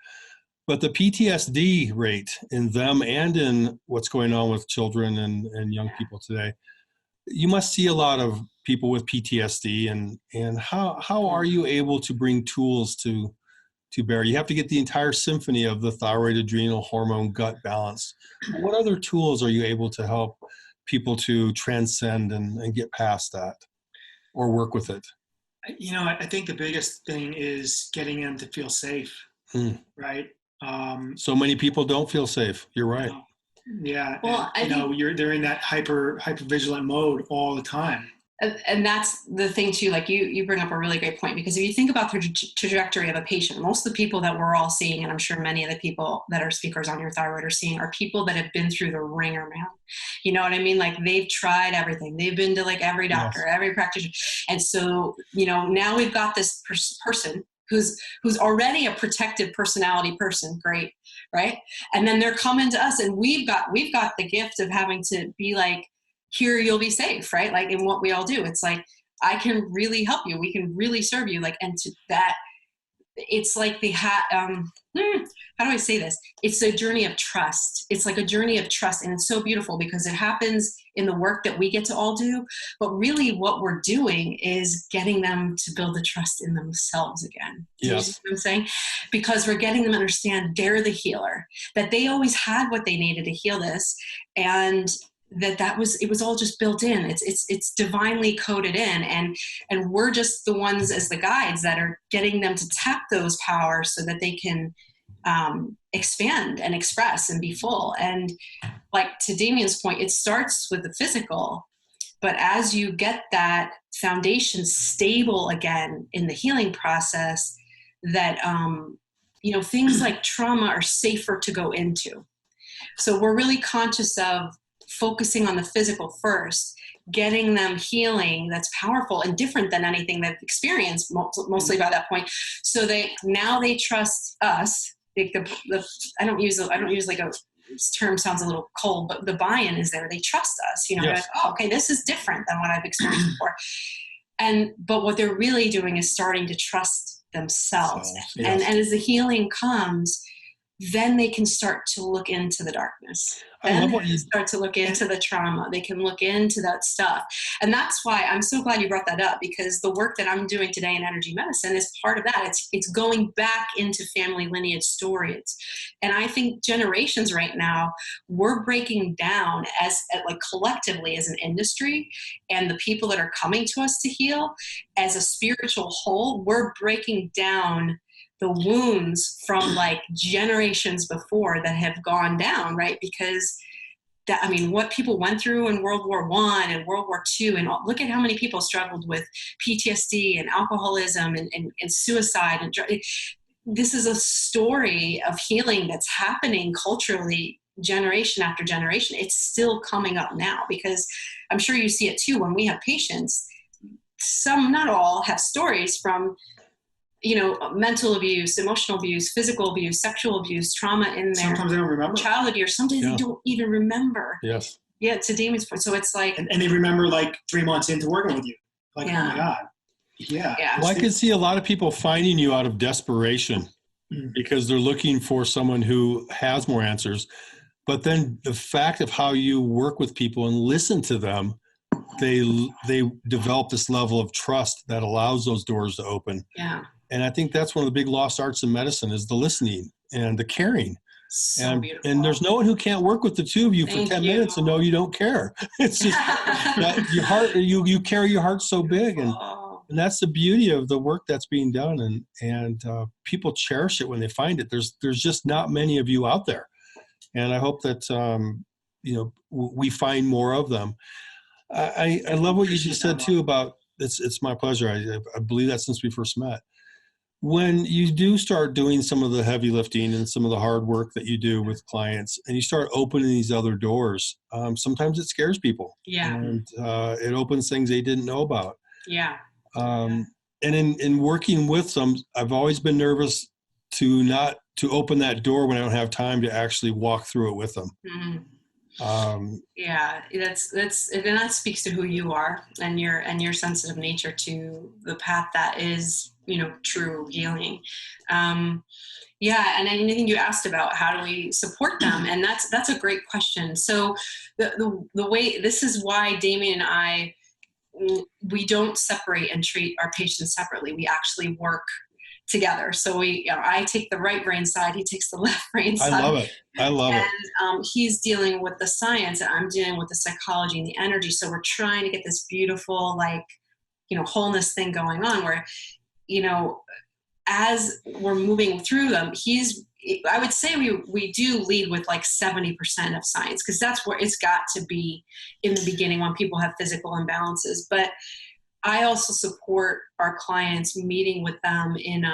But the PTSD rate in them and in what's going on with children and young people today, you must see a lot of people with PTSD, and how are you able to bring tools to bear? You have to get the entire symphony of the thyroid, adrenal, hormone, gut balance. What other tools are you able to help people to transcend and get past that, or work with it? I think the biggest thing is getting them to feel safe, right? So many people don't feel safe. You're right. Yeah. Well, they're in that hyper vigilant mode all the time. And that's the thing too, like you bring up a really great point, because if you think about the trajectory of a patient, most of the people that we're all seeing, and I'm sure many of the people that are speakers on your thyroid are seeing, are people that have been through the ringer, man. You know what I mean? Like they've tried everything. They've been to like every doctor, every practitioner. And so, now we've got this person who's already a protective personality person. Great. Right. And then they're coming to us, and we've got the gift of having to be like, here you'll be safe, right? Like in what we all do, it's like, I can really help you. We can really serve you. Like, and to that, it's like how do I say this? It's a journey of trust. It's like a journey of trust. And it's so beautiful because it happens in the work that we get to all do. But really what we're doing is getting them to build the trust in themselves again. Yes. You see what I'm saying? Because we're getting them to understand they're the healer, that they always had what they needed to heal this. And it was all just built in. It's divinely coded in, and we're just the ones as the guides that are getting them to tap those powers so that they can expand and express and be full. And like to Damian's point, it starts with the physical, but as you get that foundation stable again in the healing process, that things like trauma are safer to go into. So we're really conscious of focusing on the physical first, getting them healing that's powerful and different than anything they've experienced mostly by that point. So they trust us. I don't use like a term, sounds a little cold, but the buy-in is there. They trust us. Yes. They're like, oh, okay, this is different than what I've experienced before. But what they're really doing is starting to trust themselves. Yes. And as the healing comes, then they can start to look into the darkness. Then they can start to look into the trauma. They can look into that stuff. And that's why I'm so glad you brought that up, because the work that I'm doing today in energy medicine is part of that. It's going back into family lineage stories. And I think generations right now, we're breaking down as like collectively as an industry, and the people that are coming to us to heal as a spiritual whole, we're breaking down the wounds from like generations before that have gone down, right? Because what people went through in World War I and World War II, and look at how many people struggled with PTSD and alcoholism and suicide. And this is a story of healing that's happening culturally, generation after generation. It's still coming up now, because I'm sure you see it too when we have patients. Some, not all, have stories from mental abuse, emotional abuse, physical abuse, sexual abuse, trauma in their Sometimes they don't remember. childhood years. Sometimes they don't even remember. Yes. Yeah, to Damian's point. So it's like... And they remember like 3 months into working with you. Like, Yeah. oh my God. Yeah. Yeah. Well, I could see a lot of people finding you out of desperation because they're looking for someone who has more answers. But then the fact of how you work with people and listen to them, they develop this level of trust that allows those doors to open. Yeah. And I think that's one of the big lost arts in medicine is the listening and the caring. So beautiful. And there's no one who can't work with the two of you for 10 minutes and know you don't care. It's just that your heart, you carry your heart so big. And that's the beauty of the work that's being done. And people cherish it when they find it. There's just not many of you out there. And I hope that, we find more of them. I love what you just said too about, it's my pleasure. I believe that since we first met. When you do start doing some of the heavy lifting and some of the hard work that you do with clients and you start opening these other doors, sometimes it scares people. Yeah. And it opens things they didn't know about. Yeah. And in working with some, I've always been nervous to open that door when I don't have time to actually walk through it with them. Mm-hmm. That speaks to who you are and your sensitive nature to the path that is, true healing. And anything you asked about, how do we support them? And that's a great question. So the way, this is why Damian and I, we don't separate and treat our patients separately. We actually work together. So I take the right brain side, he takes the left brain side. I love it. And he's dealing with the science and I'm dealing with the psychology and the energy. So we're trying to get this beautiful, wholeness thing going on where, as we're moving through them, I would say we do lead with like 70% of science, because that's where it's got to be in the beginning when people have physical imbalances. But I also support our clients meeting with them in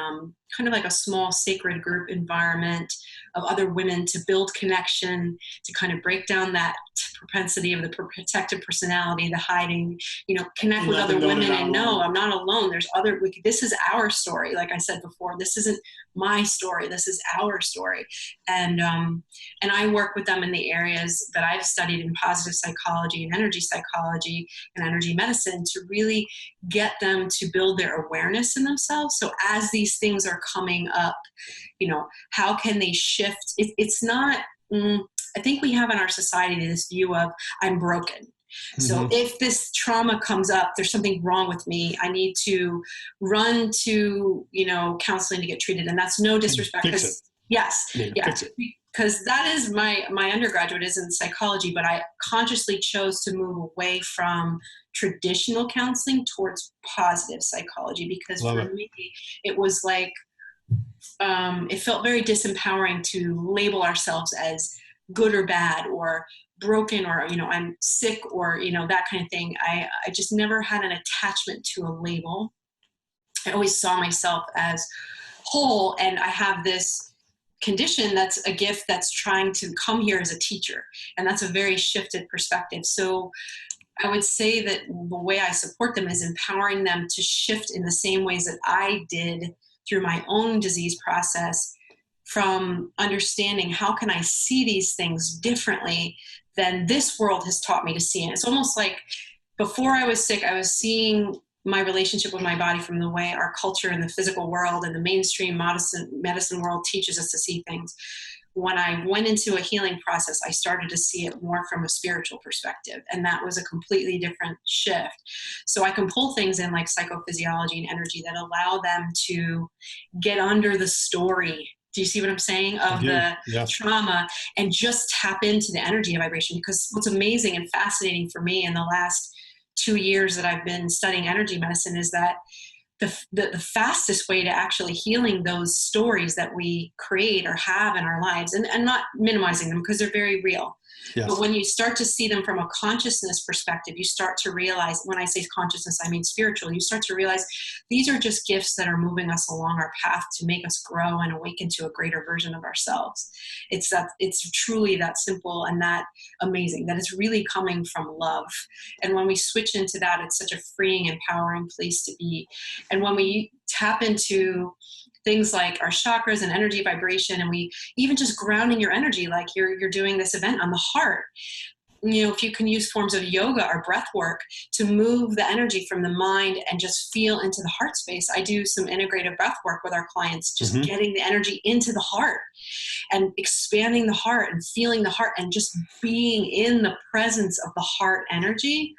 kind of like a small sacred group environment of other women to build connection, to kind of break down that propensity of the protective personality, the hiding, connect with other women and know I'm not alone. There's this is our story. Like I said before, this isn't my story. This is our story. And I work with them in the areas that I've studied in positive psychology and energy psychology and energy medicine to really get them to build their awareness in themselves. So as these things are coming up, how can they shift? It's not, I think we have in our society this view of I'm broken. Mm-hmm. So if this trauma comes up, there's something wrong with me. I need to run to, counseling to get treated. And that's no disrespect. Yes. Yeah. Because that is my undergraduate is in psychology, but I consciously chose to move away from traditional counseling towards positive psychology because me, it was like, it felt very disempowering to label ourselves as good or bad or broken or, I'm sick or, that kind of thing. I just never had an attachment to a label. I always saw myself as whole, and I have this condition that's a gift that's trying to come here as a teacher. And that's a very shifted perspective. So I would say that the way I support them is empowering them to shift in the same ways that I did through my own disease process, from understanding how can I see these things differently than this world has taught me to see. And it's almost like before I was sick, I was seeing my relationship with my body from the way our culture and the physical world and the mainstream medicine world teaches us to see things. When I went into a healing process, I started to see it more from a spiritual perspective. And that was a completely different shift. So I can pull things in like psychophysiology and energy that allow them to get under the story. Do you see what I'm saying? Of the trauma, and just tap into the energy of vibration. Because what's amazing and fascinating for me in the last 2 years that I've been studying energy medicine is that the fastest way to actually healing those stories that we create or have in our lives, and not minimizing them because they're very real. Yes. But when you start to see them from a consciousness perspective, you start to realize, when I say consciousness, I mean spiritual, you start to realize these are just gifts that are moving us along our path to make us grow and awaken to a greater version of ourselves. It's truly that simple and that amazing, that it's really coming from love. And when we switch into that, it's such a freeing, empowering place to be. And when we tap into things like our chakras and energy vibration, and we even just grounding your energy, like you're doing this event on the heart. If you can use forms of yoga or breath work to move the energy from the mind and just feel into the heart space. I do some integrative breath work with our clients, just getting the energy into the heart and expanding the heart and feeling the heart and just being in the presence of the heart energy.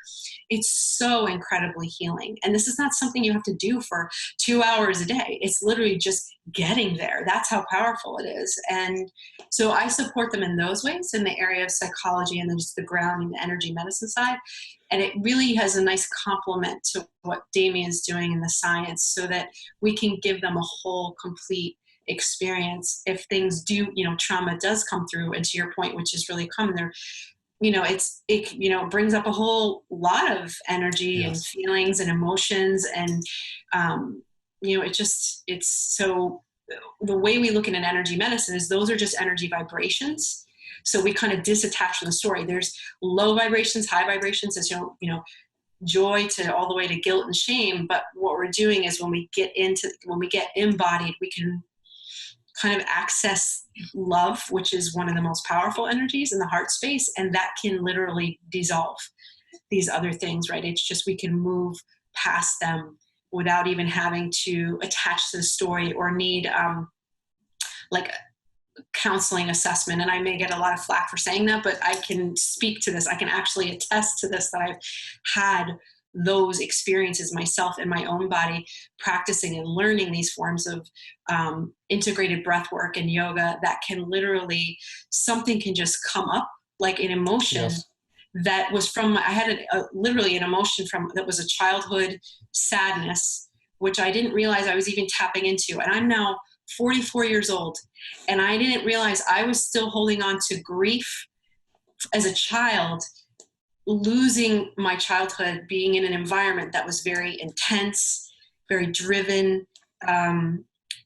It's so incredibly healing. And this is not something you have to do for 2 hours a day. It's literally just getting there. That's how powerful it is. And so I support them in those ways in the area of psychology and then just the grounding, the energy medicine side. And it really has a nice complement to what Damian's doing in the science so that we can give them a whole complete experience if things do, trauma does come through. And to your point, which is really common there, it brings up a whole lot of energy and feelings and emotions. And, it's so the way we look at an energy medicine is those are just energy vibrations. So we kind of disattach from the story. There's low vibrations, high vibrations, as joy to all the way to guilt and shame. But what we're doing is when we get embodied, we can kind of access love, which is one of the most powerful energies in the heart space. And that can literally dissolve these other things, right? It's just, we can move past them without even having to attach to the story or need like counseling assessment. And I may get a lot of flack for saying that, but I can speak to this. I can actually attest to this, that I've had those experiences myself in my own body, practicing and learning these forms of integrated breath work and yoga that can literally, something can just come up like an emotion that was from, I had literally an emotion from, that was a childhood sadness, which I didn't realize I was even tapping into. And I'm now 44 years old, and I didn't realize I was still holding on to grief as a child, losing my childhood, being in an environment that was very intense, very driven,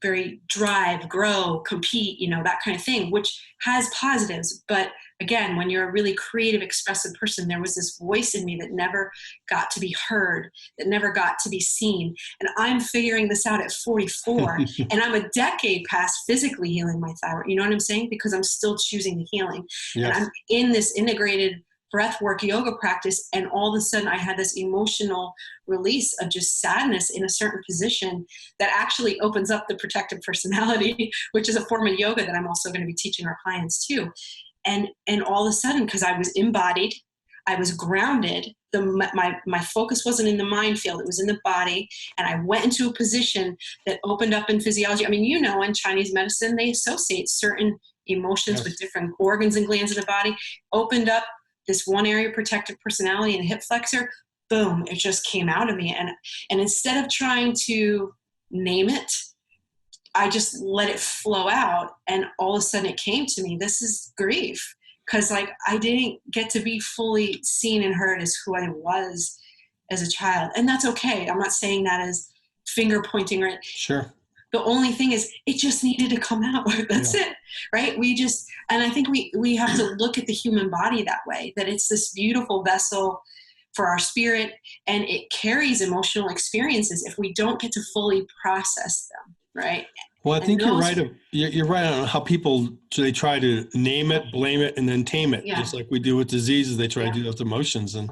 very drive, grow, compete, that kind of thing, which has positives. But again, when you're a really creative, expressive person, there was this voice in me that never got to be heard, that never got to be seen. And I'm figuring this out at 44, and I'm a decade past physically healing my thyroid. You know what I'm saying? Because I'm still choosing the healing. Yes. And I'm in this integrated breath work yoga practice, and all of a sudden I had this emotional release of just sadness in a certain position that actually opens up the protective personality, which is a form of yoga that I'm also going to be teaching our clients too. And all of a sudden, because I was embodied, I was grounded, my focus wasn't in the mind field, it was in the body, and I went into a position that opened up in physiology. I mean, in Chinese medicine, they associate certain emotions with different organs and glands in the body. Opened up this one area, protective personality and hip flexor, boom, it just came out of me. And instead of trying to name it, I just let it flow out. And all of a sudden it came to me, this is grief. Because I didn't get to be fully seen and heard as who I was as a child. And that's okay. I'm not saying that as finger pointing, right? Sure. The only thing is it just needed to come out. That's it, right? And I think we have to look at the human body that way, that it's this beautiful vessel for our spirit, and it carries emotional experiences if we don't get to fully process them, right? Well, I think you're right. You're right on how they try to name it, blame it, and then tame it. Just like we do with diseases, they try to do that with emotions. And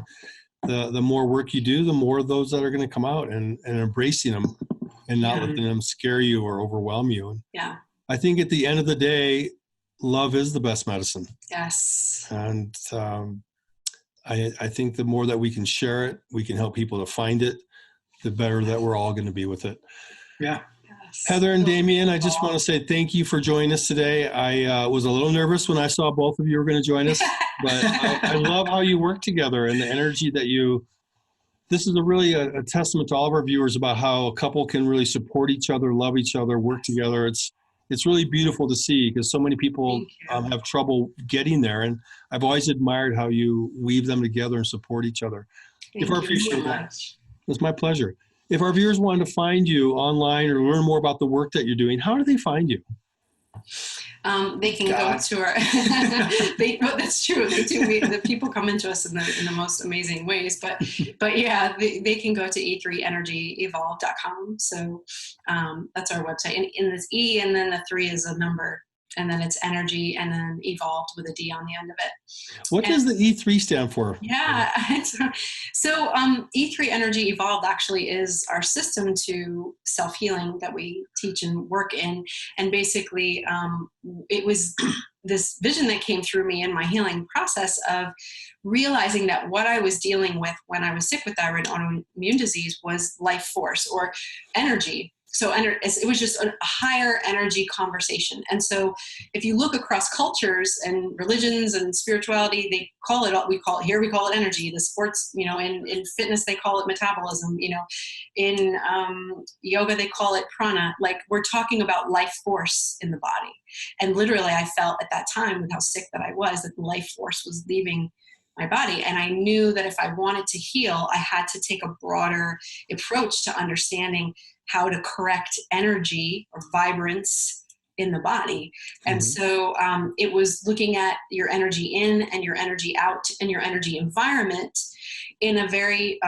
the more work you do, the more of those that are going to come out, and embracing them and not letting them scare you or overwhelm you. And I think at the end of the day, love is the best medicine. Yes. And I think the more that we can share it, we can help people to find it, the better that we're all going to be with it. Yeah. Heather and Damian, I just want to say thank you for joining us today. I was a little nervous when I saw both of you were going to join us, but I love how you work together and the energy that this is really a testament to all of our viewers about how a couple can really support each other, love each other, work together. It's really beautiful to see, because so many people have trouble getting there. And I've always admired how you weave them together and support each other. Thank you so much. It's my pleasure. If our viewers wanted to find you online or learn more about the work that you're doing, how do they find you? They can go to our, that's true. They do. The people come into us in the most amazing ways, but yeah, they can go to e3energyevolve.com. So that's our website. And in this E, and then the 3 is a number, and then it's energy, and then evolved with a D on the end of it. What does the E3 stand for? Yeah. So E3 Energy Evolved actually is our system to self-healing that we teach and work in. And basically it was this vision that came through me in my healing process of realizing that what I was dealing with when I was sick with thyroid autoimmune disease was life force or energy. So it was just a higher energy conversation. And so if you look across cultures and religions and spirituality, we call it energy. The sports, in fitness, they call it metabolism, in yoga, they call it prana. Like, we're talking about life force in the body. And literally I felt at that time, with how sick that I was, that life force was leaving my body. And I knew that if I wanted to heal, I had to take a broader approach to understanding how to correct energy or vibrance in the body. And so it was looking at your energy in and your energy out and your energy environment in a very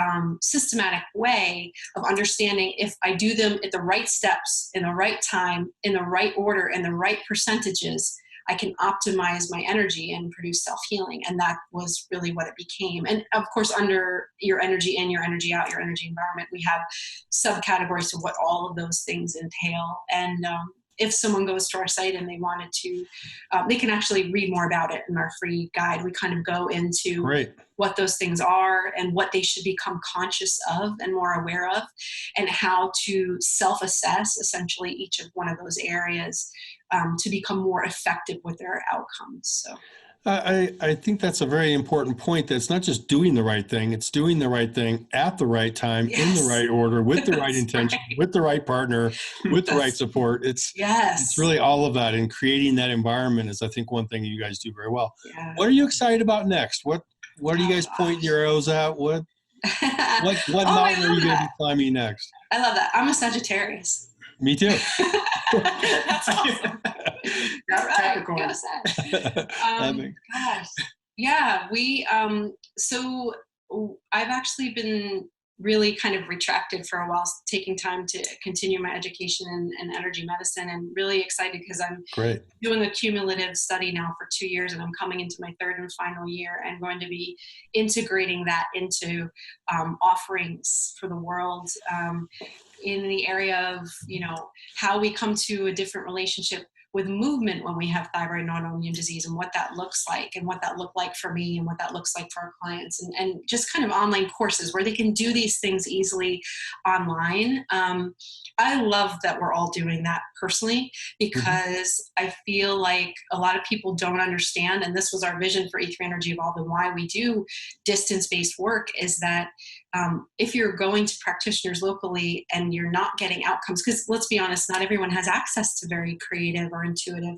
systematic way of understanding, if I do them at the right steps, in the right time, in the right order, and the right percentages, I can optimize my energy and produce self-healing. And that was really what it became. And of course, under your energy in, your energy out, your energy environment, we have subcategories to what all of those things entail. And if someone goes to our site and they wanted to, they can actually read more about it in our free guide. We kind of go into what those things are and what they should become conscious of and more aware of, and how to self-assess essentially each of one of those areas to become more effective with their outcomes. So I think that's a very important point, that it's not just doing the right thing, it's doing the right thing at the right time, in the right order, with the right intention, with the right partner, with the right support. It's really all of that, and creating that environment is, I think, one thing you guys do very well. Yeah. What are you excited about next? What are you guys pointing your arrows at? What mountain are you going to be climbing next? I love that. I'm a Sagittarius. Me too. That's awesome. Right, Capricorn. gotta say. Gosh, yeah, so I've actually been really kind of retracted for a while, taking time to continue my education in energy medicine, and really excited because I'm Great. doing a cumulative study now for 2 years, and I'm coming into my third and final year and going to be integrating that into offerings for the world in the area of, how we come to a different relationship with movement when we have thyroid and autoimmune disease, and what that looks like, and what that looked like for me, and what that looks like for our clients, and just kind of online courses where they can do these things easily online. I love that we're all doing that personally, because I feel like a lot of people don't understand, and this was our vision for E3 Energy Evolve and why we do distance-based work, is that if you're going to practitioners locally and you're not getting outcomes, because let's be honest, not everyone has access to very creative or intuitive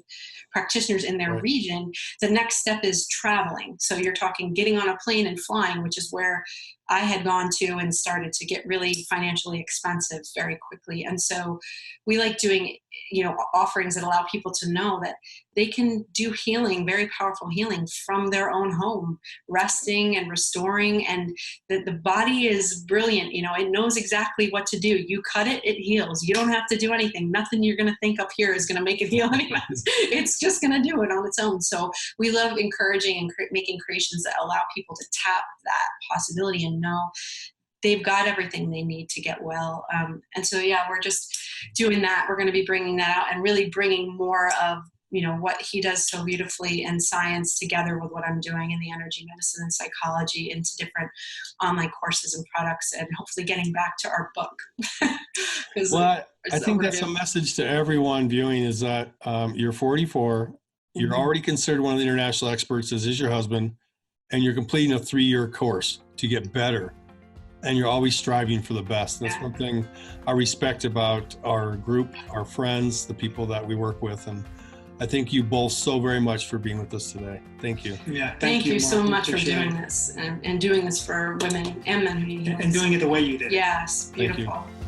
practitioners in their region, the next step is traveling. So you're talking getting on a plane and flying, which is where I had gone to and started to get really financially expensive very quickly. And so we like doing, offerings that allow people to know that they can do healing, very powerful healing from their own home, resting and restoring, and that the body is brilliant. It knows exactly what to do. You cut it, it heals. You don't have to do anything. Nothing you're going to think up here is going to make it heal anyway. It's just going to do it on its own. So we love encouraging and making creations that allow people to tap that possibility and know they've got everything they need to get well. And so, we're just doing that. We're going to be bringing that out and really bringing more of, what he does so beautifully in science together with what I'm doing in the energy medicine and psychology into different online courses and products, and hopefully getting back to our book. Well, I think that's a message to everyone viewing, is that you're 44, you're already considered one of the international experts, as is your husband, and you're completing a 3-year course to get better. And you're always striving for the best. That's one thing I respect about our group, our friends, the people that we work with. And I thank you both so very much for being with us today. Thank you. Yeah, thank you so much for Appreciate doing this and doing this for women and men. And doing it the way you did. Yes, beautiful. Thank you.